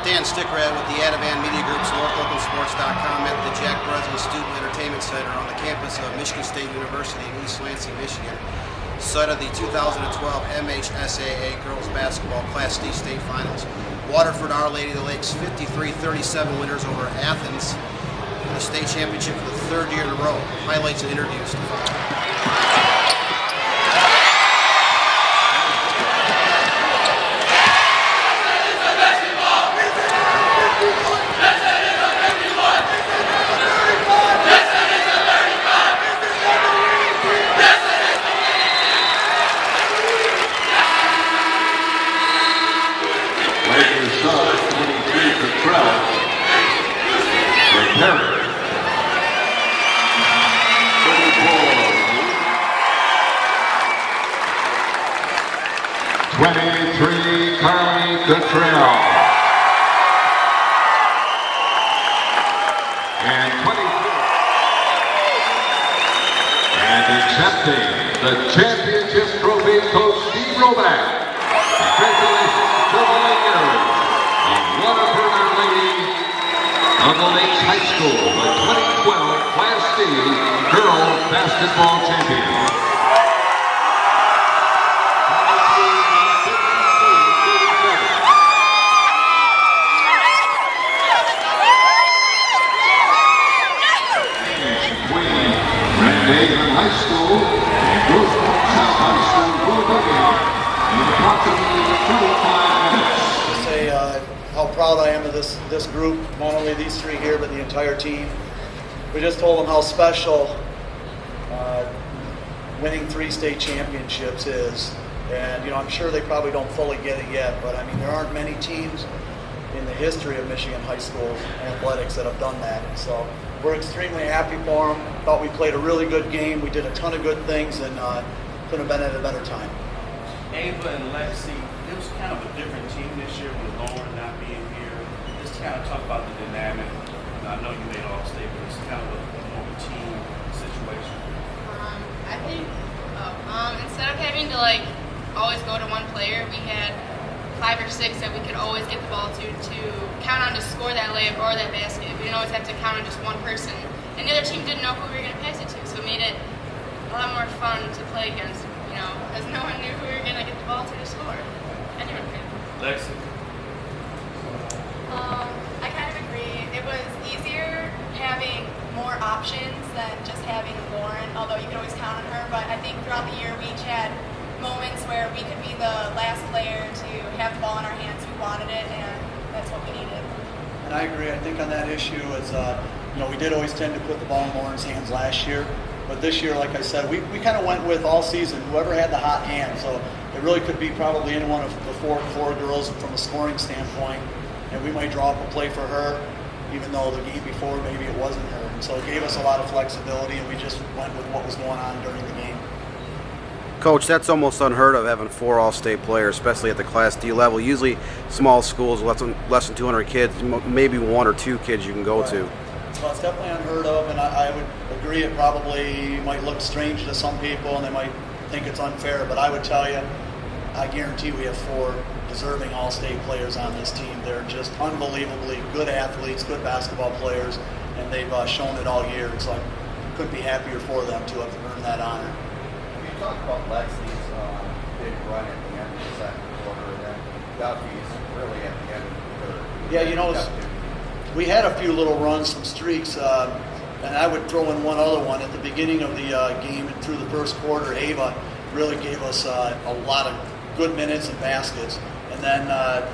Dan Stickrad with the Ativan Media Group's NorthOaklandSports.com at the Jack Breslin Student Entertainment Center on the campus of Michigan State University in East Lansing, Michigan, site of the 2012 MHSAA Girls Basketball Class D State Finals. Waterford Our Lady of the Lakes 53-37 winners over Athens in the state championship for the third year in a row. Highlights and interviews. Accepting the championship trophy, Coach Steve Roback. Congratulations to the Lakers of Waterford Our Lady of the Lakes High School, the 2012 Class D Girls Basketball Champions. High School and Rosemont South High School will begin in approximately 25 minutes. Say how proud I am of this group, not only these three here, but the entire team. We just told them how special winning 3 state championships is, and I'm sure they probably don't fully get it yet. But I mean, there aren't many teams in the history of Michigan high school athletics that have done that. So we're extremely happy for them. Thought we played a really good game. We did a ton of good things, and couldn't have been at a better time. Ava and Lexi, it was kind of a different team this year with Lauren not being here. Just kind of talk about the dynamic. I know you made All-State, but it's kind of a more of a team situation. I think instead of having to always go to one player, we had 5 or 6 that we could always get the ball to count on to score that layup or that basket. We didn't always have to count on just one person. And the other team didn't know who we were going to pass it to, so it made it a lot more fun to play against, because no one knew who we were going to get the ball to score. Anyone could. Lexi? I kind of agree. It was easier having more options than just having Lauren, although you could always count on her. But I think throughout the year we each had moments where we could be the last player to have the ball in our hands. We wanted it, and that's what we needed. And I agree. I think on that issue, it's we did always tend to put the ball in Lauren's hands last year, but this year, like I said, we kind of went with all season whoever had the hot hand. So it really could be probably any one of the four girls from a scoring standpoint, and we might draw up a play for her, even though the game before maybe it wasn't her. And so it gave us a lot of flexibility, and we just went with what was going on during the game. Coach, that's almost unheard of, having 4 All-State players, especially at the Class D level. Usually small schools, less than 200 kids, maybe 1 or 2 kids you can go to. Well, it's definitely unheard of, and I would agree it probably might look strange to some people, and they might think it's unfair, but I would tell you, I guarantee we have 4 deserving All-State players on this team. They're just unbelievably good athletes, good basketball players, and they've shown it all year. So I couldn't be happier for them to have earned that honor. You talked about Lexi's big run at the end of the second quarter, and then Duffy's really at the end of the third. Yeah, we had a few little runs, some streaks, and I would throw in one other one. At the beginning of the game and through the first quarter, Ava really gave us a lot of good minutes and baskets. And then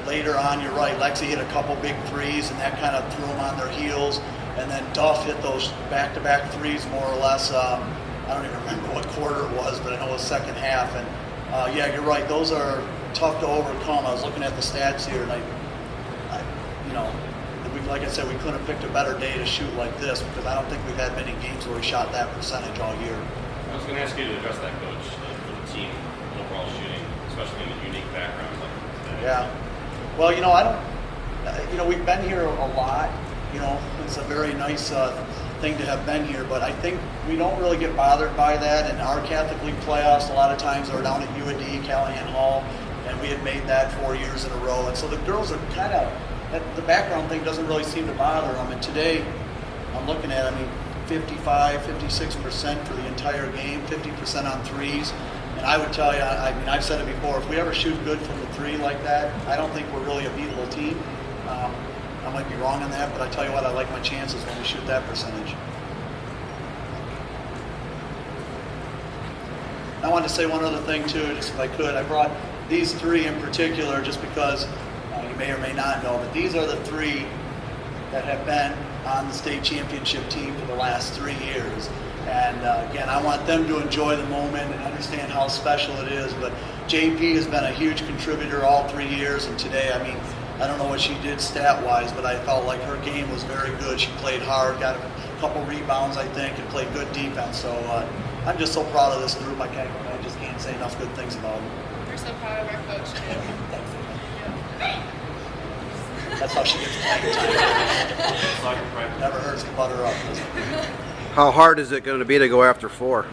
later on, you're right, Lexi hit a couple big threes, and that kind of threw them on their heels. And then Duff hit those back-to-back threes more or less. I don't even remember what quarter it was, but I know it was second half. And yeah, you're right, those are tough to overcome. I was looking at the stats here, and like I said, we couldn't have picked a better day to shoot like this, because I don't think we've had many games where we shot that percentage all year. I was going to ask you to address that, Coach, for the team overall shooting, especially in a unique background like that. Yeah. Well, we've been here a lot. It's a very nice thing to have been here, but I think we don't really get bothered by that. And our Catholic League playoffs, a lot of times, are down at UAD, Callahan Hall, and we had made that 4 years in a row. And so the girls are kind of the background thing doesn't really seem to bother them. And today, I'm looking at, 55, 56% for the entire game, 50% on threes. And I would tell you, I've said it before, if we ever shoot good from the three like that, I don't think we're really a beatable team. I might be wrong on that, but I tell you what, I like my chances when we shoot that percentage. I wanted to say one other thing too, just if I could. I brought these three in particular just because you may or may not know, but these are the three that have been on the state championship team for the last 3 years. And again, I want them to enjoy the moment and understand how special it is. But JP has been a huge contributor all 3 years, and today, I don't know what she did stat-wise, but I felt like her game was very good. She played hard, got a couple rebounds, I think, and played good defense. So I'm just so proud of this group. I just can't say enough good things about them. We're so proud of our coach, too. That's how she gets playing time. Never hurts to butter up, does it? How hard is it going to be to go after 4?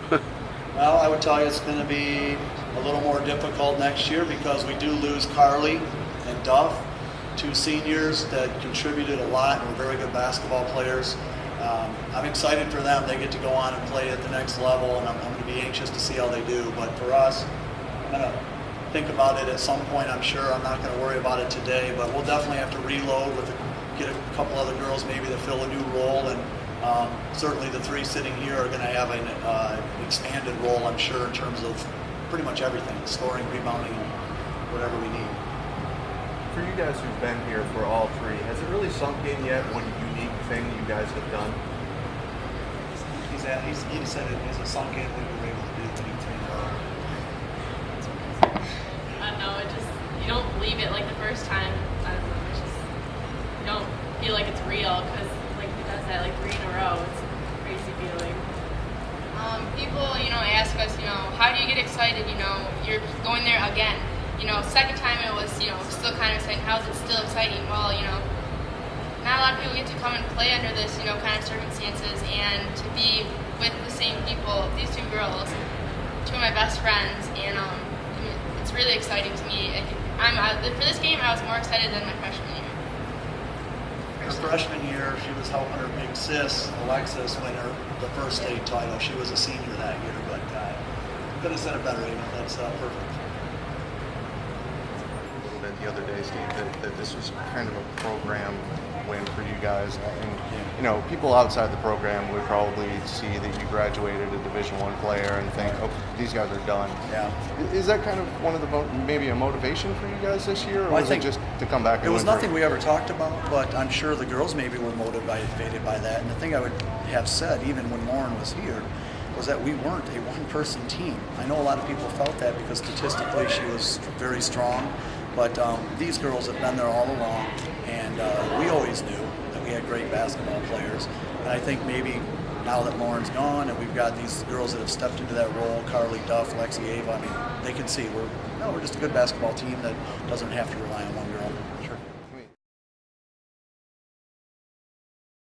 Well, I would tell you it's going to be a little more difficult next year because we do lose Carly and Duff, 2 seniors that contributed a lot and were very good basketball players. I'm excited for them. They get to go on and play at the next level, and I'm going to be anxious to see how they do. But for us, I'm going to think about it at some point, I'm sure. I'm not going to worry about it today, but we'll definitely have to reload get a couple other girls maybe to fill a new role, and certainly the 3 sitting here are going to have an expanded role, I'm sure, in terms of pretty much everything, scoring, rebounding, whatever we need. For you guys who've been here for all 3, has it really sunk in yet what unique thing you guys have done? He said it has sunk in what we were able to do to I don't know, you don't believe it like the first time. I don't know, you don't feel like it's real because he does that 3 in a row. It's a crazy feeling. People, ask us, how do you get excited? You're going there again. Second time it was, still kind of exciting. How is it still exciting? Well, not a lot of people get to come and play under this, kind of circumstances, and to be with the same people, these 2 girls, 2 of my best friends, and it's really exciting to me. For this game, I was more excited than my freshman year. Her freshman year, she was helping her big sis, Alexis, win the first state title. She was a senior that year, but could have said it better, That's perfect. The other day, Steve, that this was kind of a program win for you guys, and people outside the program would probably see that you graduated a Division I player and think, oh, these guys are done. Yeah. Is that kind of one of the maybe a motivation for you guys this year, or Well, was it just to come back? It was nothing we ever talked about, but I'm sure the girls maybe were motivated by that. And the thing I would have said, even when Lauren was here, was that we weren't a one-person team. I know a lot of people felt that because statistically she was very strong. But these girls have been there all along, and we always knew that we had great basketball players. And I think maybe now that Lauren's gone and we've got these girls that have stepped into that role, Carly Duff, Lexi Ava, they can see we're just a good basketball team that doesn't have to rely on one girl. Sure.